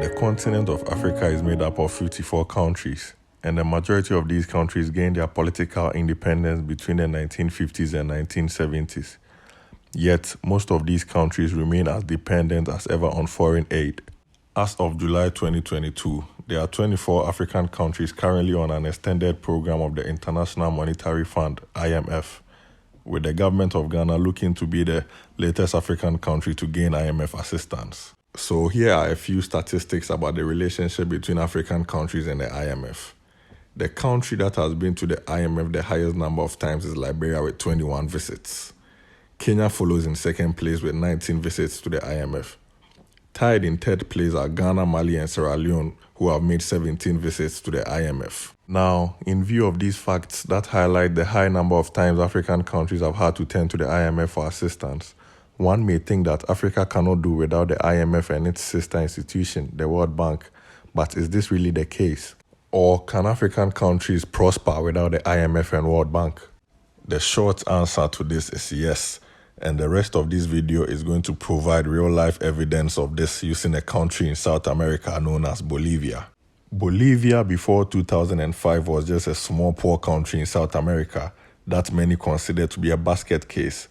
The continent of Africa is made up of 54 countries, and the majority of these countries gained their political independence between the 1950s and 1970s. Yet, most of these countries remain as dependent as ever on foreign aid. As of July 2022, there are 24 African countries currently on an extended program of the International Monetary Fund, IMF, with the government of Ghana looking to be the latest African country to gain IMF assistance. So here are a few statistics about the relationship between African countries and the IMF. The country that has been to the IMF the highest number of times is Liberia with 21 visits. Kenya follows in second place with 19 visits to the IMF. Tied in third place are Ghana, Mali, and Sierra Leone, who have made 17 visits to the IMF. Now, in view of these facts that highlight the high number of times African countries have had to turn to the IMF for assistance, one may think that Africa cannot do without the IMF and its sister institution, the World Bank. But is this really the case? Or can African countries prosper without the IMF and World Bank? The short answer to this is yes. And the rest of this video is going to provide real-life evidence of this using a country in South America known as Bolivia. Bolivia before 2005 was just a small poor country in South America that many consider to be a basket case.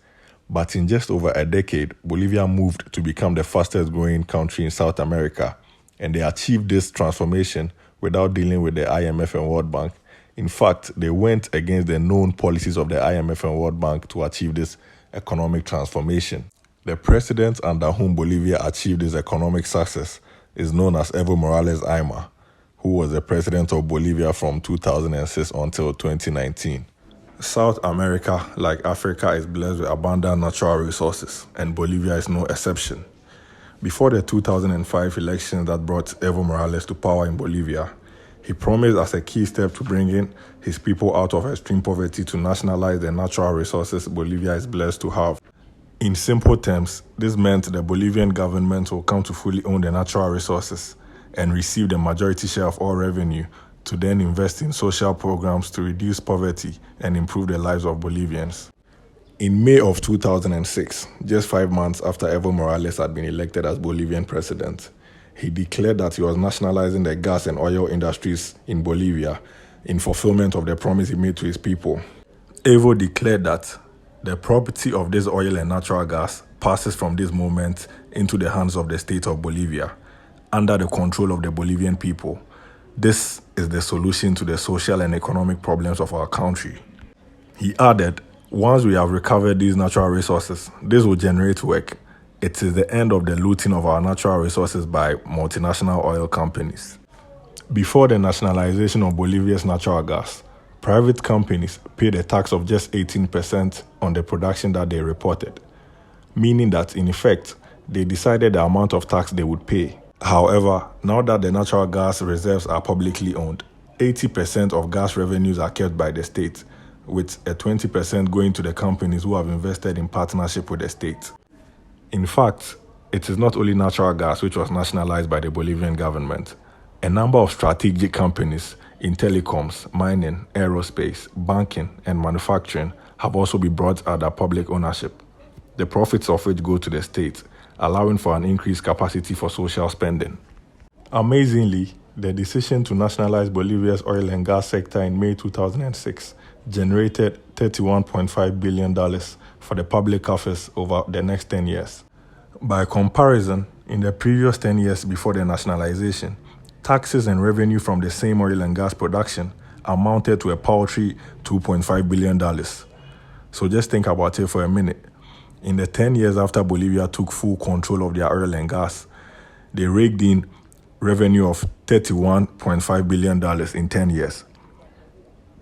But in just over a decade, Bolivia moved to become the fastest growing country in South America, and they achieved this transformation without dealing with the IMF and World Bank. In fact, they went against the known policies of the IMF and World Bank to achieve this economic transformation. The president under whom Bolivia achieved this economic success is known as Evo Morales, who was the president of Bolivia from 2006 until 2019. South America, like Africa, is blessed with abundant natural resources, and Bolivia is no exception. Before the 2005 elections that brought Evo Morales to power in Bolivia, he promised as a key step to bringing his people out of extreme poverty to nationalize the natural resources Bolivia is blessed to have. In simple terms, this meant the Bolivian government will come to fully own the natural resources and receive the majority share of all revenue to then invest in social programs to reduce poverty and improve the lives of Bolivians. In May of 2006, just 5 months after Evo Morales had been elected as Bolivian president, he declared that he was nationalizing the gas and oil industries in Bolivia in fulfillment of the promise he made to his people. Evo declared that the property of this oil and natural gas passes from this moment into the hands of the state of Bolivia, under the control of the Bolivian people. This is the solution to the social and economic problems of our country. He added, once we have recovered these natural resources, this will generate work. It is the end of the looting of our natural resources by multinational oil companies. Before the nationalization of Bolivia's natural gas, private companies paid a tax of just 18% on the production that they reported, meaning that, in effect, they decided the amount of tax they would pay. However, now that the natural gas reserves are publicly owned, 80% of gas revenues are kept by the state, with a 20% going to the companies who have invested in partnership with the state. In fact, it is not only natural gas which was nationalized by the Bolivian government. A number of strategic companies in telecoms, mining, aerospace, banking, and manufacturing have also been brought under public ownership, the profits of which go to the state, allowing for an increased capacity for social spending. Amazingly, the decision to nationalize Bolivia's oil and gas sector in May 2006 generated $31.5 billion for the public coffers over the next 10 years. By comparison, in the previous 10 years before the nationalization, taxes and revenue from the same oil and gas production amounted to a paltry $2.5 billion. So just think about it for a minute. In the 10 years after Bolivia took full control of their oil and gas, they raked in revenue of $31.5 billion in 10 years.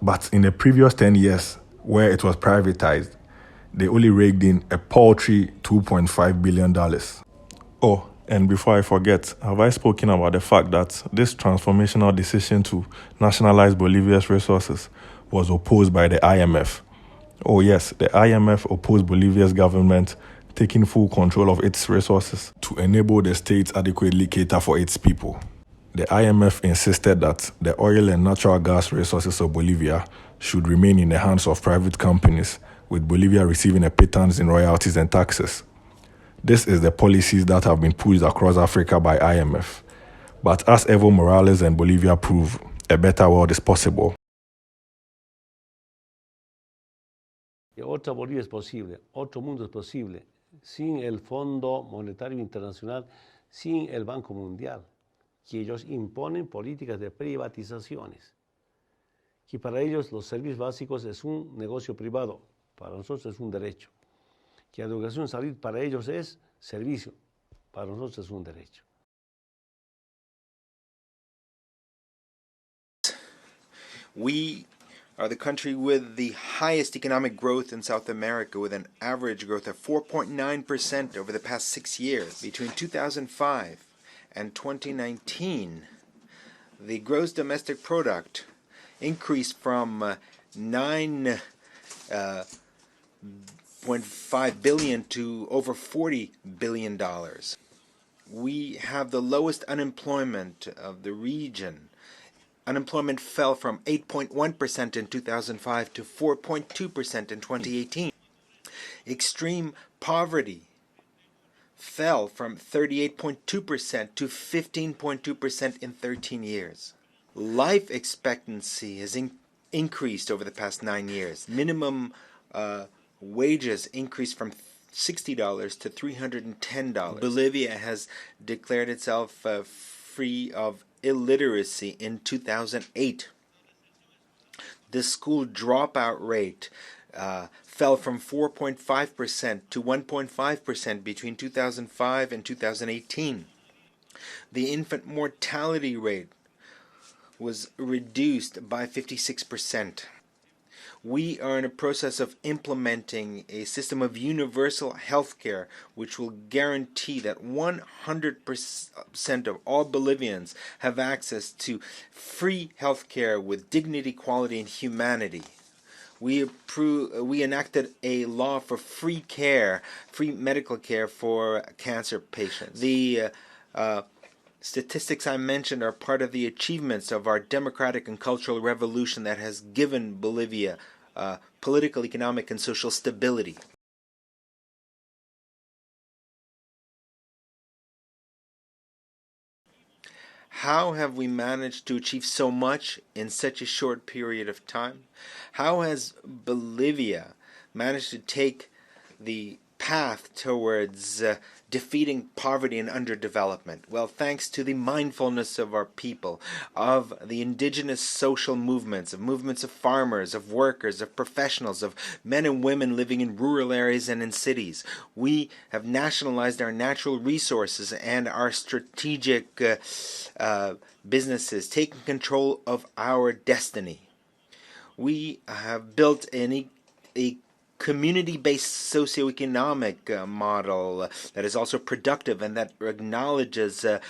But in the previous 10 years, where it was privatized, they only raked in a paltry $2.5 billion. Oh, and before I forget, have I spoken about the fact that this transformational decision to nationalize Bolivia's resources was opposed by the IMF? Oh yes, the IMF opposed Bolivia's government taking full control of its resources to enable the state adequately cater for its people. The IMF insisted that the oil and natural gas resources of Bolivia should remain in the hands of private companies, with Bolivia receiving a pittance in royalties and taxes. This is the policies that have been pushed across Africa by IMF. But as Evo Morales and Bolivia prove, a better world is possible. Otra Bolivia es posible, otro mundo es posible, sin el Fondo Monetario Internacional, sin el Banco Mundial, que ellos imponen políticas de privatizaciones, que para ellos los servicios básicos es un negocio privado, para nosotros es un derecho, que la educación y salud para ellos es servicio, para nosotros es un derecho. We are the country with the highest economic growth in South America, with an average growth of 4.9% over the past 6 years. Between 2005 and 2019, the gross domestic product increased from 9.5 billion to over $40 billion. We have the lowest unemployment of the region. Unemployment fell from 8.1% in 2005 to 4.2% in 2018. Extreme poverty fell from 38.2% to 15.2% in 13 years. Life expectancy has increased over the past 9 years. Minimum wages increased from $60 to $310. Bolivia has declared itself free of illiteracy in 2008. The school dropout rate fell from 4.5% to 1.5% between 2005 and 2018. The infant mortality rate was reduced by 56%. We are in a process of implementing a system of universal health care which will guarantee that 100% of all Bolivians have access to free health care with dignity, quality, and humanity. We enacted a law for free medical care for cancer patients. The statistics I mentioned are part of the achievements of our democratic and cultural revolution that has given Bolivia political, economic, and social stability. How have we managed to achieve so much in such a short period of time? How has Bolivia managed to take the path towards defeating poverty and underdevelopment? Well, thanks to the mindfulness of our people, of the indigenous social movements, of farmers, of workers, of professionals, of men and women living in rural areas and in cities. We have nationalized our natural resources and our strategic businesses, taking control of our destiny. We have built a community-based socio-economic model that is also productive and that acknowledges that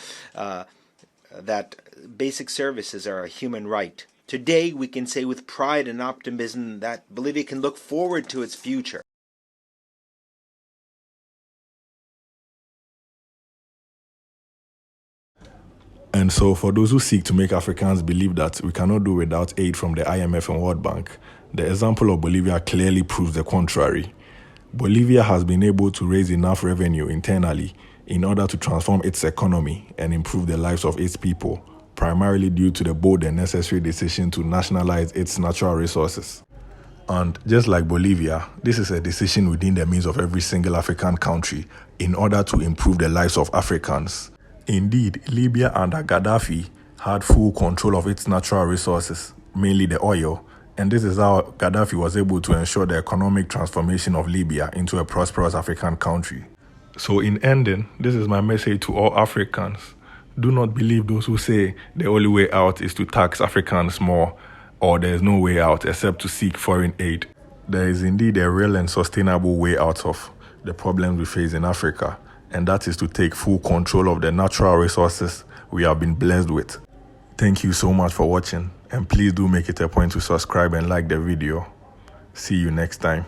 basic services are a human right. Today, we can say with pride and optimism that Bolivia can look forward to its future. And so for those who seek to make Africans believe that we cannot do without aid from the IMF and World Bank, the example of Bolivia clearly proves the contrary. Bolivia has been able to raise enough revenue internally in order to transform its economy and improve the lives of its people, primarily due to the bold and necessary decision to nationalize its natural resources. And just like Bolivia, this is a decision within the means of every single African country in order to improve the lives of Africans. Indeed, Libya under Gaddafi had full control of its natural resources, mainly the oil, and this is how Gaddafi was able to ensure the economic transformation of Libya into a prosperous African country. So in ending, this is my message to all Africans. Do not believe those who say the only way out is to tax Africans more, or there is no way out except to seek foreign aid. There is indeed a real and sustainable way out of the problems we face in Africa, and that is to take full control of the natural resources we have been blessed with. Thank you so much for watching, and please do make it a point to subscribe and like the video. See you next time.